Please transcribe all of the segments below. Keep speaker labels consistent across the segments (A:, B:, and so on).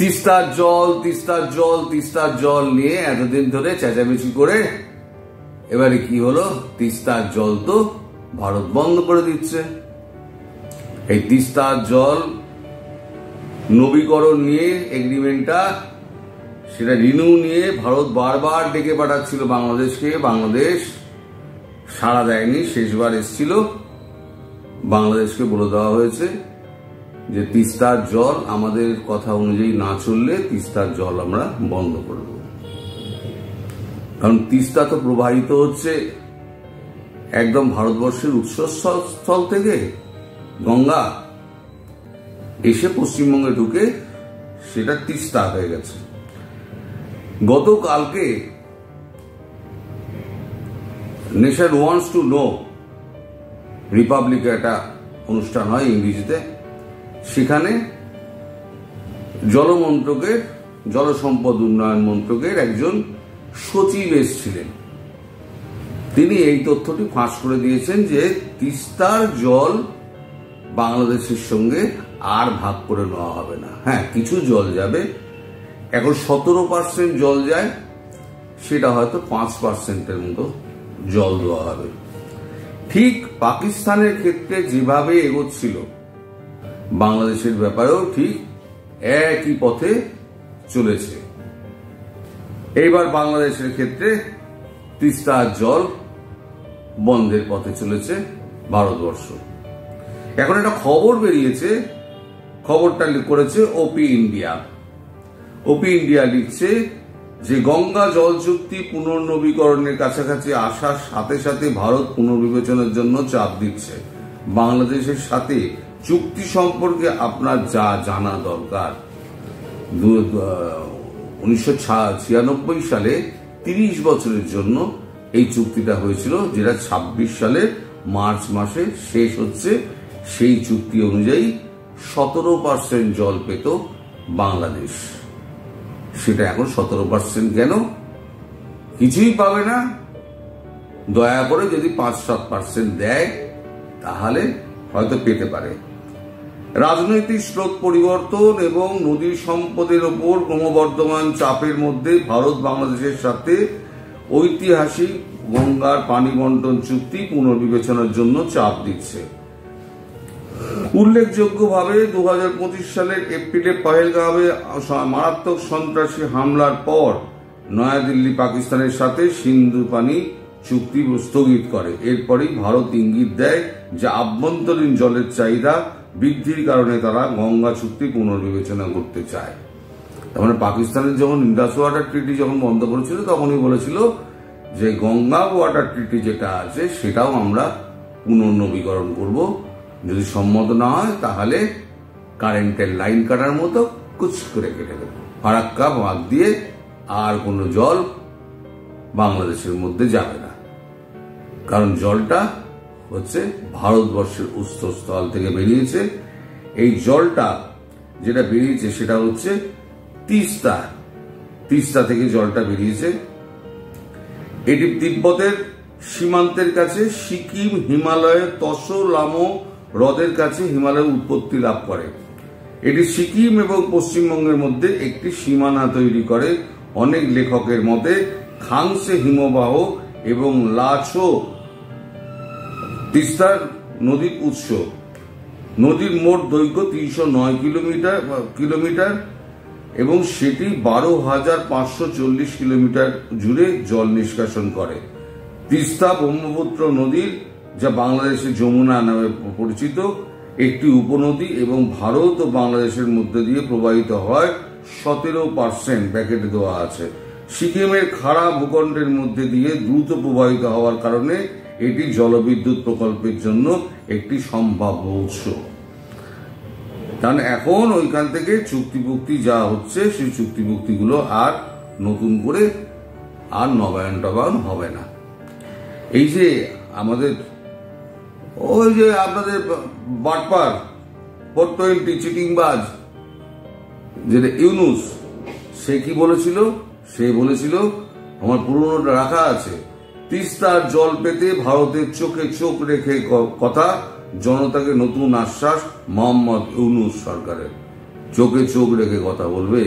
A: তিস্তার জল তিস্তার জল তিস্তার জল নিয়ে এতদিন ধরে চেঁচামেচি করে এবারে কি হলো, তিস্তার জল তো ভারত বন্ধ করে দিচ্ছে। এই তিস্তার জল নবীকরণ নিয়ে এগ্রিমেন্টটা, সেটা রিনিউ নিয়ে ভারত বারবার ডেকে পাঠাচ্ছিল বাংলাদেশকে। বাংলাদেশ সাড়া দেয়নি। শেষবার এসেছিল, বাংলাদেশকে বলে দেওয়া হয়েছে যে তিস্তার জল আমাদের কথা অনুযায়ী না চললে তিস্তার জল আমরা বন্ধ করে দেব। কারণ তিস্তা তো প্রবাহিত হচ্ছে একদম ভারতবর্ষের উৎসস্থল থেকে, গঙ্গা এসে পশ্চিমবঙ্গে ঢুকে সেটা তিস্তা হয়ে গেছে। গতকালকে নেশন ওয়ান্টস টু নো রিপাবলিকে একটা অনুষ্ঠান হয় ইংরেজিতে, সেখানে জলমন্ত্রকের, জলসম্পদ উন্নয়ন মন্ত্রকের একজন সচিব এসেছিলেন। তিনি এই তথ্যটি ফাঁস করে দিয়েছেন যে তিস্তার জল বাংলাদেশের সঙ্গে আর ভাগ করে নেওয়া হবে না। হ্যাঁ, কিছু জল যাবে, এখন 17% জল যায়, সেটা হয়তো 5%-এর মতো জল দেওয়া হবে। ঠিক পাকিস্তানের ক্ষেত্রে যেভাবে এগোচ্ছিল, বাংলাদেশের ব্যাপারেও ঠিক একই পথে চলেছে। এইবার বাংলাদেশের ক্ষেত্রে তিস্তার জল বন্ধের পথে চলেছে ভারতবর্ষ। এখন একটা খবর বেরিয়েছে, খবরটা করেছে ওপি ইন্ডিয়া। ওপি ইন্ডিয়া লিখছে যে গঙ্গা জল চুক্তি পুনর্নবীকরণের কাছাকাছি আসার সাথে সাথে ভারত পুনর্বিবেচনার জন্য চাপ দিচ্ছে। বাংলাদেশের সাথে চুক্তি সম্পর্কে আপনার যা জানা দরকার, 1996 সালে 30 বছরের জন্য এই চুক্তিটা হয়েছিল, যেটা 26 সালের মার্চ মাসে শেষ হচ্ছে। সেই চুক্তি অনুযায়ী 17% জল পেত বাংলাদেশ, সেটা এখন 17% কেন? কিছুই পাবে না। দয়া করে যদি 5-7% দেয় তাহলে হয়তো পেতে পারে। রাজনৈতিক স্রোত পরিবর্তন এবং নদী সম্পদের ওপর ক্রমবর্ধমান চাপের মধ্যে ভারত বাংলাদেশের সাথে ঐতিহাসিক গঙ্গার পানি বন্টন চুক্তি পুনর্বিবেচনার জন্য চাপ দিচ্ছে। উল্লেখযোগ্যভাবে 2025 সালের এপ্রিলে পহেলগাঁওয়ে মারাত্মক সন্ত্রাসী হামলার পর নয়াদিল্লি পাকিস্তানের সাথে সিন্ধু পানি চুক্তি স্থগিত করে। এরপরই ভারত ইঙ্গিত দেয় যে আভ্যন্তরীণ জলের চাহিদা বৃদ্ধির কারণে তারা গঙ্গা চুক্তি পুনর্বিবেচনা করতে চায়। তার মানে পাকিস্তানের যখন ইন্ডাস ওয়াটার ট্রিটি যখন বন্ধ করেছিল, তখনই বলেছিল যে গঙ্গা ওয়াটার ট্রিটি যেটা আছে সেটাও আমরা পুনর্নবীকরণ করব, যদি সম্মত না হয় তাহলে কারেন্টের লাইন কাটার মতো কুচ করে কেটে দেব, ফারাক্কা বাঁধ দিয়ে আর কোনো জল বাংলাদেশের মধ্যে যাবে না। কারণ জলটা হচ্ছে ভারতবর্ষের উৎসস্থল থেকে বেরিয়েছে। এই জলটা যেটা বেরিয়েছে সেটা হচ্ছে তিস্তা থেকে জলটা বেরিয়েছে। এটি তিব্বতের সীমান্তের কাছে সিকিম হিমালয়ের তসো লামো হ্রদের কাছে হিমালয়ের উৎপত্তি লাভ করে। এটি সিকিম এবং পশ্চিমবঙ্গের মধ্যে একটি সীমানা তৈরি করে। অনেক লেখকের মতে খাংসে হিমবাহ এবং লাচো তিস্তার নদীর উৎস। নদীর মোট দৈর্ঘ্য 309 কিলোমিটার এবং সেটি 12,540 কিলোমিটার জুড়ে জল নিষ্কাশন করে। তিস্তা ব্রহ্মপুত্র নদীর, যা বাংলাদেশের যমুনা নামে পরিচিত, একটি উপনদী এবং ভারত ও বাংলাদেশের মধ্যে দিয়ে প্রবাহিত হয়। 17% ব্যাকেটে দেওয়া আছে। সিকিমের খাড়া ভূখণ্ডের মধ্যে দিয়ে দ্রুত প্রবাহিত হওয়ার কারণে এটি জলবিদ্যুৎ প্রকল্পের জন্য একটি সম্ভাব্য উৎস। কারণ এখন ওইখান থেকে চুক্তিভুক্তি যা হচ্ছে, সেই চুক্তিভুক্তিগুলো আর নতুন করে আর নবায়ন হবে না। এই যে আমাদের ওই যে আপনাদের বাটপার 420 চিটিংবাজ যেটা ইউনুস, সে কি বলেছিল? সে বলেছিল, আমার পুরনোটা রাখা আছে, তিস্তার জল পেতে ভারতের চোখে চোখ রেখে কথা, জনতাকে নতুন আশ্বাস মোহাম্মদ ইউনুস সরকারের। চোখে চোখ রেখে কথা বলবে?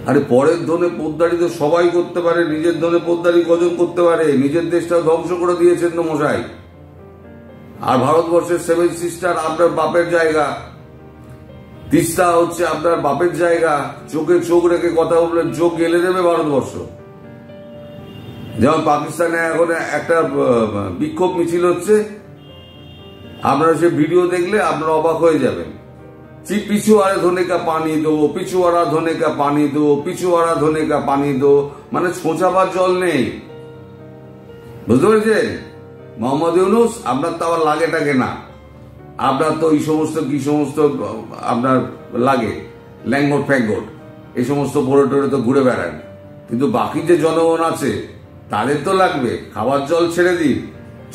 A: আরে পরের ধনে পোদ্দারি তো সবাই করতে পারে, নিজের ধনে পোদ্দারি কজন করতে পারে? নিজের দেশটা ধ্বংস করে দিয়েছেন তো মশাই। আর ভারতবর্ষের সেভেন সিস্টার আপনার বাপের জায়গা, তিস্তা হচ্ছে আপনার বাপের জায়গা। চোখে চোখ রেখে কথা বললেন, চোখ গেলে দেবে ভারতবর্ষ। যেমন পাকিস্তানে এখন একটা বিক্ষোভ মিছিল হচ্ছে, আপনারা সে ভিডিও দেখলে আপনারা অবাক হয়ে যাবেন। পিছুয়ারা ধনে কা পানি দো, পিছুয়ারা ধনে কা পানি দো, পিছুয়ারা ধনে কা পানি দো, মানে ছোঁচাবার জল নেই। বুঝতে পেরেছেন? মোহাম্মদ ইউনূস আপনার তো আবার লাগে টাগে না, আপনার তো এই সমস্ত কি সমস্ত আপনার লাগে, ল্যাঙ্গট ফ্যাঙ্গট এই সমস্ত পরে টরে তো ঘুরে বেড়ান, কিন্তু বাকি যে জনগণ আছে তাদের তো লাগবে। খাবার জল ছেড়ে দিন,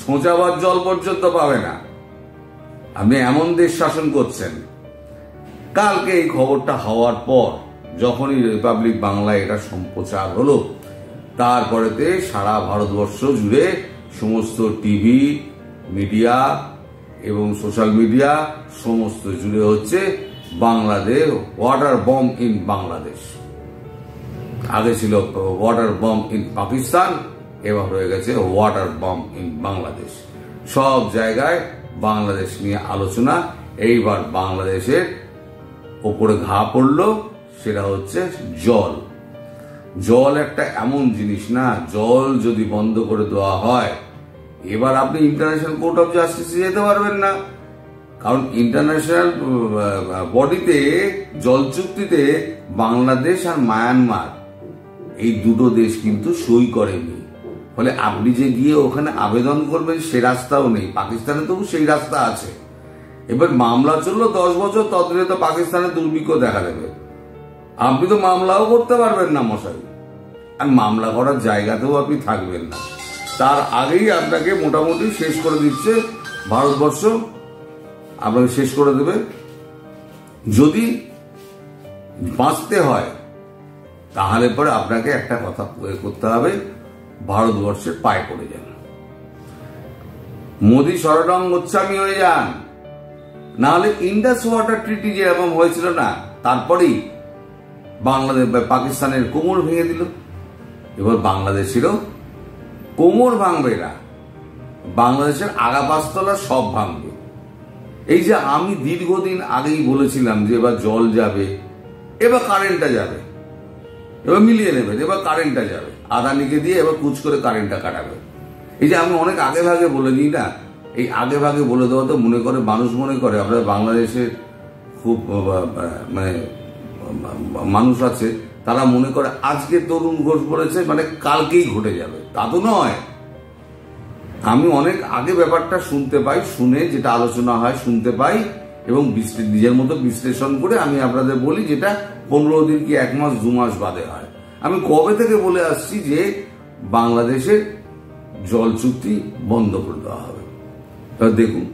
A: ছোঁচাবার জল পর্যন্ত পাবে না। আপনি এমন দেশ শাসন করছেন। কালকে এই খবরটা হওয়ার পর যখনই রিপাবলিক বাংলায় এটা সম্প্রচার হলো, তারপরেতে সারা ভারতবর্ষ জুড়ে সমস্ত টিভি মিডিয়া এবং সোশ্যাল মিডিয়া সমস্ত জুড়ে হচ্ছে Bangladesh water bomb in Bangladesh. আগে ছিল ওয়াটার বম্ব ইন পাকিস্তান, এবার হয়ে গেছে ওয়াটার বম্ব ইন বাংলাদেশ। সব জায়গায় বাংলাদেশ নিয়ে আলোচনা। এইবার বাংলাদেশের ওপরে ঘা পড়লো, সেটা হচ্ছে জল। জল একটা এমন জিনিস না, জল যদি বন্ধ করে দেওয়া হয়, এবার আপনি ইন্টারন্যাশনাল কোর্ট অফ জাস্টিসে যেতে পারবেন না। কারণ ইন্টারন্যাশনাল বডিতে জল চুক্তিতে বাংলাদেশ আর মায়ানমার এই দুটো দেশ কিন্তু সই করেনি। ফলে আপনি যে গিয়ে ওখানে আবেদন করবেন সে রাস্তাও নেই। পাকিস্তানে তবু সেই রাস্তা আছে। এবার মামলা চললো 10 বছর, ততদিনে তো পাকিস্তানের দুর্ভিক্ষ দেখা দেবে। আপনি তো মামলাও করতে পারবেন না মশাই, আর মামলা করার জায়গাতেও আপনি থাকবেন না। তার আগেই আপনাকে মোটামুটি শেষ করে দিচ্ছে ভারতবর্ষ, আপনাকে শেষ করে দেবে। যদি বাঁচতে হয় তাহলে পরে আপনাকে একটা কথা করতে হবে, ভারতবর্ষের পায়ে পড়ে যান, মোদী শরণং গোস্বামী হয়ে যান। নাহলে ইন্ডাস ওয়াটার ট্রিটি যেরকম হয়েছিল না, তারপরেই বাংলাদেশ পাকিস্তানের কোমর ভেঙে দিল। এবার বাংলাদেশেরও কোমর ভাঙবে না, বাংলাদেশের আগা পাঁচতলা সব ভাঙবে। এই যে আমি দীর্ঘদিন আগেই বলেছিলাম যে এবার জল যাবে, এবার কারেন্টটা যাবে, এবার মিলিয়ে নেবেন, এবার কারেন্টটা যাবে, আদানিকে দিয়ে এবার কুচ করে কারেন্টটা কাটাবে। এই যে আমি অনেক আগে ভাগে বলে দিই না, এই আগে ভাগে বলে দেওয়া তো মনে করে মানুষ মনে করে আপনার বাংলাদেশের খুব মানে মানুষ আছে, তারা মনে করে আজকে তরুণ ঘোষ বলেছে মানে কালকেই ঘটে যাবে। তা তো নয়। আমি অনেক আগে ব্যাপারটা শুনতে পাই, শুনে যেটা আলোচনা হয় শুনতে পাই, এবং নিজের মতো বিশ্লেষণ করে আমি আপনাদের বলি, যেটা 15 দিন কি 1 মাস 2 মাস বাদে হয়। আমি কবে থেকে বলে আসছি যে বাংলাদেশের জল চুক্তি বন্ধ করে দেওয়া হবে। এবার দেখুন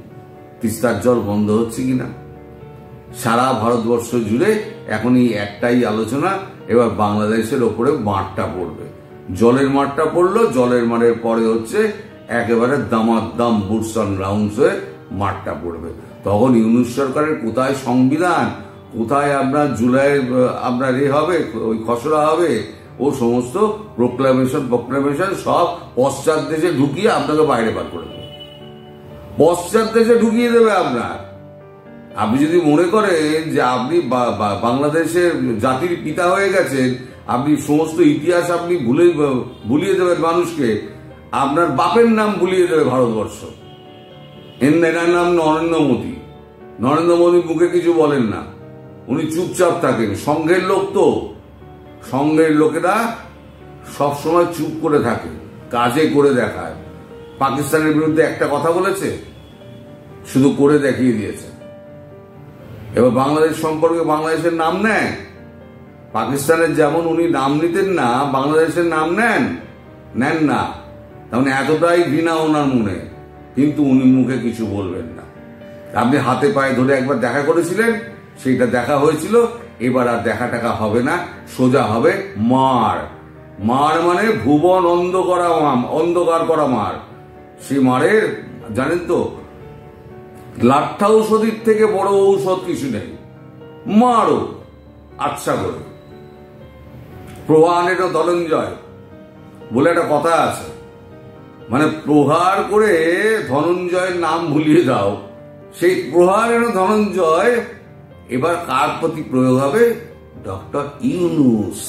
A: তিস্তার জল বন্ধ হচ্ছে কিনা। সারা ভারতবর্ষ জুড়ে এখন এই একটাই আলোচনা, এবার বাংলাদেশের ওপরে মাঠটা পড়বে। জলের মাঠটা পড়লো, জলের মাঠের পরে হচ্ছে একেবারে দামাদাম বুটস অন গ্রাউন্ডস হয়ে মাঠটা পড়বে। তখন ইউনূস সরকারের কোথায় সংবিধান, কোথায় আপনার জুলাইয়ের আপনার হবে, ওই খসড়া হবে, ও সমস্ত প্রোক্লামেশন সব পশ্চাৎ দেশে ঢুকিয়ে আপনাকে বাইরে বার করে দেবে, পশ্চাৎ দেশে ঢুকিয়ে দেবে আপনার। আপনি যদি মনে করেন যে আপনি বাংলাদেশের জাতির পিতা হয়ে গেছেন, আপনি সমস্ত ইতিহাস আপনি ভুলিয়ে দেবেন মানুষকে, আপনার বাপের নাম ভুলিয়ে দেবে ভারতবর্ষ। এনার নাম নরেন্দ্র মোদী। নরেন্দ্র মোদী মুখে কিছু বলেন না, উনি চুপচাপ থাকেন। সংঘের লোক তো, সংঘের লোকেরা সবসময় চুপ করে থাকে, কাজে করে দেখায়। পাকিস্তানের বিরুদ্ধে একটা কথা বলেছে, শুধু করে দেখিয়ে দিয়েছে। এবার বাংলাদেশ সম্পর্কে বাংলাদেশের নাম নেয়, পাকিস্তানের যেমন উনি নাম নিতেন না, বাংলাদেশের নাম নেন না। তাহলে এতটাই ঘৃণা ওনার মনে, কিন্তু উনি মুখে কিছু বলবেন না। আপনি হাতে পায়ে ধরে একবার দেখা করেছিলেন, সেইটা দেখা হয়েছিল, এবার আর দেখা টাকা হবে না, সোজা হবে মার। মার মানে ভুবন অন্ধকার করা মার। সেই মারের জানেন তো, লাঠা ঔষধির থেকে বড় ঔষধ কিছু নেই। মারো আচ্ছা করে। প্রহারের ধনঞ্জয় বলে একটা কথা আছে, মানে প্রহার করে ধনঞ্জয়ের নাম ভুলিয়ে দাও। সেই প্রহারের ধনঞ্জয় এবার কার প্রতি প্রয়োগ হবে? ডক্টর ইউনূস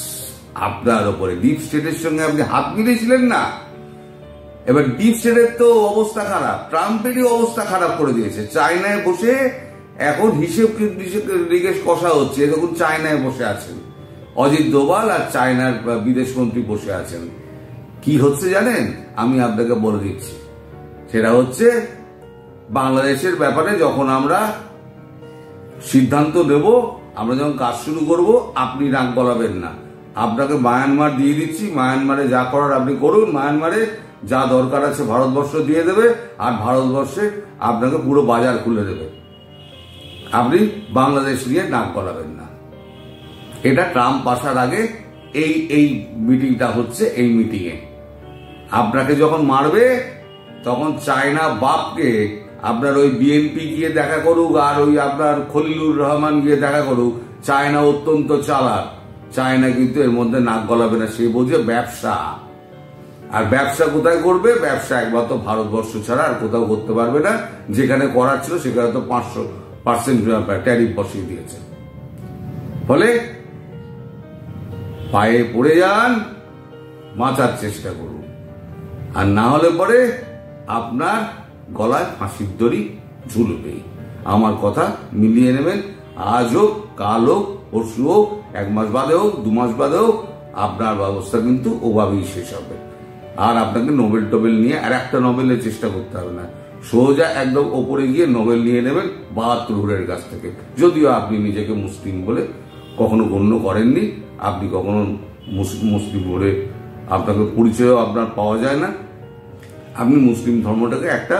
A: আপনার ওপরে। ডিপ স্টেটের সঙ্গে আপনি হাত মিলিয়েছিলেন না, এবার ডিপ স্টেটের তো অবস্থা খারাপ, ট্রাম্পেরই অবস্থা খারাপ করে দিয়েছে। চায়নায় বসে এখন হিসেব নিকেশ কষা হচ্ছে, তখন চায়নায় বসে আছেন অজিত দোভাল আর চায়নার বিদেশ মন্ত্রী বসে আছেন। কি হচ্ছে জানেন? আমি আপনাকে বলে দিচ্ছি, সেটা হচ্ছে বাংলাদেশের ব্যাপারে যখন আমরা সিদ্ধান্ত নেব, আমরা যখন কাজ শুরু করব, আপনি নাক গলাবেন না। আপনাকে মায়ানমার দিয়ে দিচ্ছি, মায়ানমারে যা করার আপনি করুন, মায়ানমারে যা দরকার আছে ভারতবর্ষ দিয়ে দেবে, আর ভারতবর্ষে আপনাকে পুরো বাজার খুলে দেবে। আপনি বাংলাদেশ নিয়ে নাক গলাবেন না। এটা ট্রাম্প আসার আগে এই মিটিংটা হচ্ছে। এই মিটিংয়ে আপনাকে যখন মারবে, তখন চায়না বাপকে আপনার ওই বিএনপি গিয়ে দেখা করুক, আর ওই আপনার খলিলুর রহমান গিয়ে দেখা করুক, চায়না অত্যন্ত চালাক। চায়না কিন্তু এর মধ্যে নাক গলাবে না, সে বোঝে ব্যবসা। আর ব্যবসা কোথায় করবে? ব্যবসা একমাত্র ভারতবর্ষ ছাড়া আর কোথাও করতে পারবে না। যেখানে করার ছিল সেখানে তো 500% ট্যারিফ বসিয়ে দিয়েছে। ফলে পায়ে পড়ে যান, বাঁচার চেষ্টা করুন, আর না হলে পরে আপনার গলায় ফাঁসির দড়ি ঝুলবে। আমার কথা মিলিয়ে নেবেন। আজ হোক, কাল হোক, পরশু হোক, 1 মাস বাদে হোক, 2 মাস বাদে হোক, আপনার ব্যবস্থা কিন্তু ওভাবেই শেষ হবে। আর আপনাকে নোবেল টোবেল নিয়ে আর একটা নোবেলের চেষ্টা করতে হবে না, সোজা একদম ওপরে গিয়ে নোবেল নিয়ে নেবেন বাহাত্তরের কাছ থেকে। যদিও আপনি নিজেকে মুসলিম বলে কখনো গণ্য করেননি, আপনি কখনো মুসলিম বলে আপনাকে পরিচয় আপনার পাওয়া যায় না। আপনি মুসলিম ধর্মটাকে একটা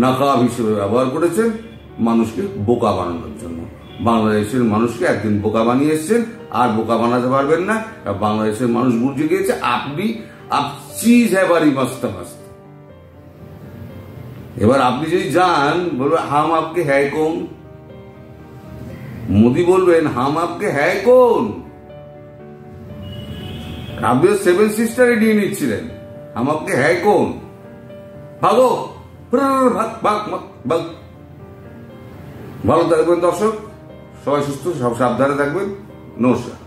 A: নাকাব হিসেবে ব্যবহার করেছেন, মানুষকে বোকা বানানোর জন্য। বাংলাদেশের মানুষকে একদিন বোকা বানিয়ে এসছেন, আর বোকা বানাতে পারবেন না। বাংলাদেশের মানুষ বুঝে গিয়েছে আপনি চিজ হ্যাঁ বাড়ি মস্ত মস্ত। এবার আপনি যদি যান, বলবেন হাম আপকে হ্যায় কোন? মোদি বলবেন হাম আপকে হ্যায় কোন? আপনি 7 সিস্টারে নিয়ে নিচ্ছিলেন, হাম আপকে হ্যায় কোন? ভাগো, ভালো থাকবেন দর্শক, সবাই সুস্থ, সব সাবধানে থাকবেন। নমস্কার।